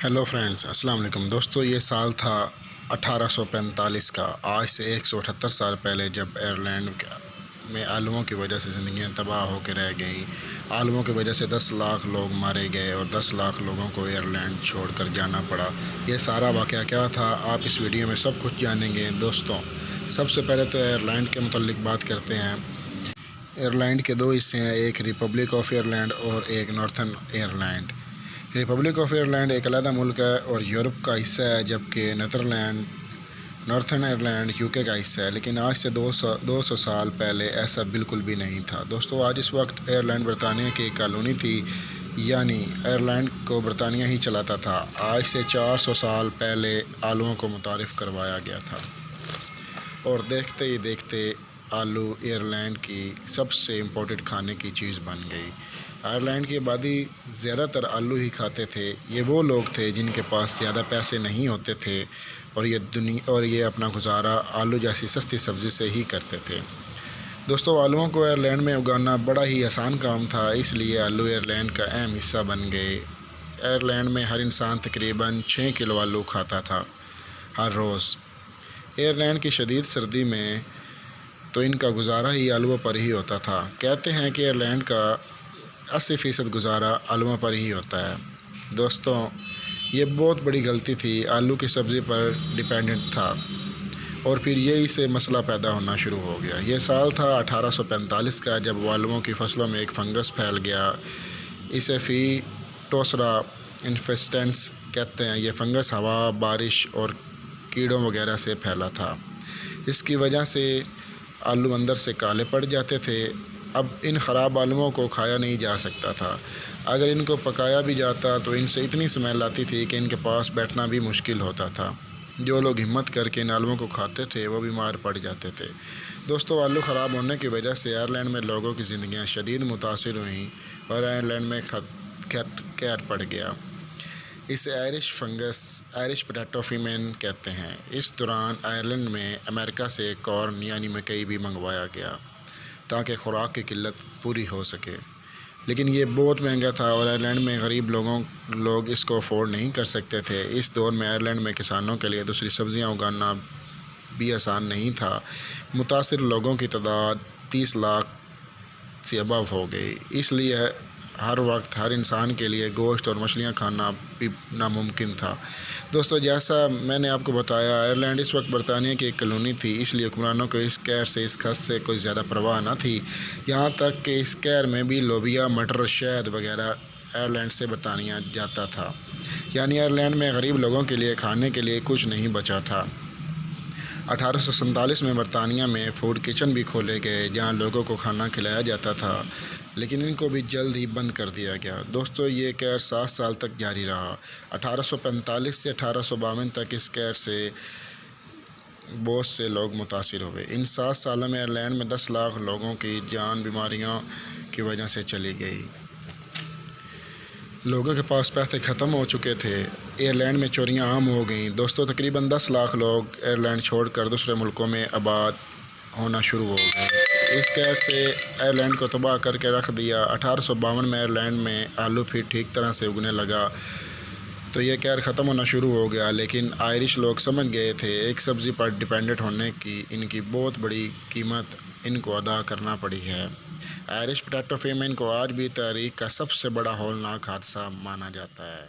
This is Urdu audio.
ہیلو فرینڈز، السلام علیکم دوستو۔ یہ سال تھا 1845 کا۔ آج سے 178 سال پہلے جب آئرلینڈ میں آلووں کی وجہ سے زندگیاں تباہ ہو کے رہ گئیں۔ آلووں کی وجہ سے 10 لاکھ لوگ مارے گئے اور 10 لاکھ لوگوں کو آئرلینڈ چھوڑ کر جانا پڑا۔ یہ سارا واقعہ کیا تھا آپ اس ویڈیو میں سب کچھ جانیں گے دوستوں۔ سب سے پہلے تو آئرلینڈ کے متعلق بات کرتے ہیں۔ آئرلینڈ کے دو حصے ہیں، ایک ریپبلک آف آئرلینڈ اور ایک نارتھرن آئرلینڈ۔ ریپبلک آف آئرلینڈ ایک علیحدہ ملک ہے اور یورپ کا حصہ ہے، جبکہ نارتھرن آئرلینڈ UK کا حصہ ہے۔ لیکن آج سے 200 سال پہلے ایسا بالکل بھی نہیں تھا دوستو۔ آج اس وقت آئرلینڈ برطانیہ کی ایک کالونی تھی، یعنی آئرلینڈ کو برطانیہ ہی چلاتا تھا۔ آج سے 400 سال پہلے آلووں کو متعارف کروایا گیا تھا اور دیکھتے ہی دیکھتے آلو آئرلینڈ کی سب سے امپورٹنٹ کھانے کی چیز بن گئی۔ آئرلینڈ کی آبادی زیادہ تر آلو ہی کھاتے تھے۔ یہ وہ لوگ تھے جن کے پاس زیادہ پیسے نہیں ہوتے تھے اور یہ اپنا گزارا آلو جیسی سستی سبزی سے ہی کرتے تھے دوستو۔ آلووں کو آئرلینڈ میں اگانا بڑا ہی آسان کام تھا، اس لیے آلو آئرلینڈ کا اہم حصہ بن گئے۔ آئرلینڈ میں ہر انسان تقریباً 6 کلو آلو کھاتا تھا ہر روز۔ آئرلینڈ کی شدید سردی میں تو ان کا گزارا ہی آلووں پر ہی ہوتا تھا۔ کہتے ہیں کہ آئرلینڈ کا 80% گزارا آلووں پر ہی ہوتا ہے دوستوں۔ یہ بہت بڑی غلطی تھی، آلو کی سبزی پر ڈیپینڈنٹ تھا اور پھر یہی سے مسئلہ پیدا ہونا شروع ہو گیا۔ یہ سال تھا 1845 کا جب آلووں کی فصلوں میں ایک فنگس پھیل گیا، اسے فیٹوسرا انفیسٹنس کہتے ہیں۔ یہ فنگس ہوا، بارش اور کیڑوں وغیرہ سے پھیلا تھا۔ اس کی وجہ سے آلو اندر سے کالے پڑ جاتے تھے۔ اب ان خراب آلووں کو کھایا نہیں جا سکتا تھا۔ اگر ان کو پکایا بھی جاتا تو ان سے اتنی اسمیل آتی تھی کہ ان کے پاس بیٹھنا بھی مشکل ہوتا تھا۔ جو لوگ ہمت کر کے ان آلووں کو کھاتے تھے وہ بیمار پڑ جاتے تھے دوستو۔ آلو خراب ہونے کی وجہ سے آئرلینڈ میں لوگوں کی زندگیاں شدید متاثر ہوئیں اور آئرلینڈ میں قحط پڑ گیا۔ اسے آئرش پوٹیٹو فیمین کہتے ہیں۔ اس دوران آئرلینڈ میں امریکہ سے کارن یعنی مکئی بھی منگوایا گیا تاکہ خوراک کی قلت پوری ہو سکے، لیکن یہ بہت مہنگا تھا اور آئرلینڈ میں غریب لوگ اس کو افورڈ نہیں کر سکتے تھے۔ اس دور میں آئرلینڈ میں کسانوں کے لیے دوسری سبزیاں اگانا بھی آسان نہیں تھا۔ متاثر لوگوں کی تعداد 30 لاکھ سے ابو ہو گئی، اس لیے ہر وقت ہر انسان کے لیے گوشت اور مچھلیاں کھانا بھی ناممکن تھا دوستو۔ جیسا میں نے آپ کو بتایا، آئرلینڈ اس وقت برطانیہ کی ایک کالونی تھی، اس لیے حکمرانوں کو اس قہر سے اس خط سے کوئی زیادہ پرواہ نہ تھی۔ یہاں تک کہ اس قہر میں بھی لوبیا، مٹر، شہد وغیرہ آئرلینڈ سے برطانیہ جاتا تھا، یعنی آئرلینڈ میں غریب لوگوں کے لیے کھانے کے لیے کچھ نہیں بچا تھا۔ 1847 میں برطانیہ میں فوڈ کچن بھی کھولے گئے جہاں لوگوں کو کھانا کھلایا جاتا تھا، لیکن ان کو بھی جلد ہی بند کر دیا گیا دوستو۔ یہ قہر 7 سال تک جاری رہا۔ 1845 سے 1852 تک اس قہر سے بہت سے لوگ متاثر ہوئے۔ ان 7 سالوں میں آئرلینڈ میں 10 لاکھ لوگوں کی جان بیماریوں کی وجہ سے چلی گئی۔ لوگوں کے پاس پیسے ختم ہو چکے تھے۔ آئرلینڈ میں چوریاں عام ہو گئیں دوستو۔ تقریباً 10 لاکھ لوگ آئرلینڈ چھوڑ کر دوسرے ملکوں میں آباد ہونا شروع ہو گئے۔ اس قہر سے آئرلینڈ کو تباہ کر کے رکھ دیا۔ 1852 میں آئرلینڈ میں آلو پھر ٹھیک طرح سے اگنے لگا تو یہ قہر ختم ہونا شروع ہو گیا، لیکن آئرش لوگ سمجھ گئے تھے ایک سبزی پر ڈیپینڈنٹ ہونے کی ان کی بہت بڑی قیمت ان کو ادا کرنا پڑی ہے۔ آئرش پوٹیٹو فیمین کو آج بھی تاریخ کا سب سے بڑا ہولناک حادثہ مانا جاتا ہے۔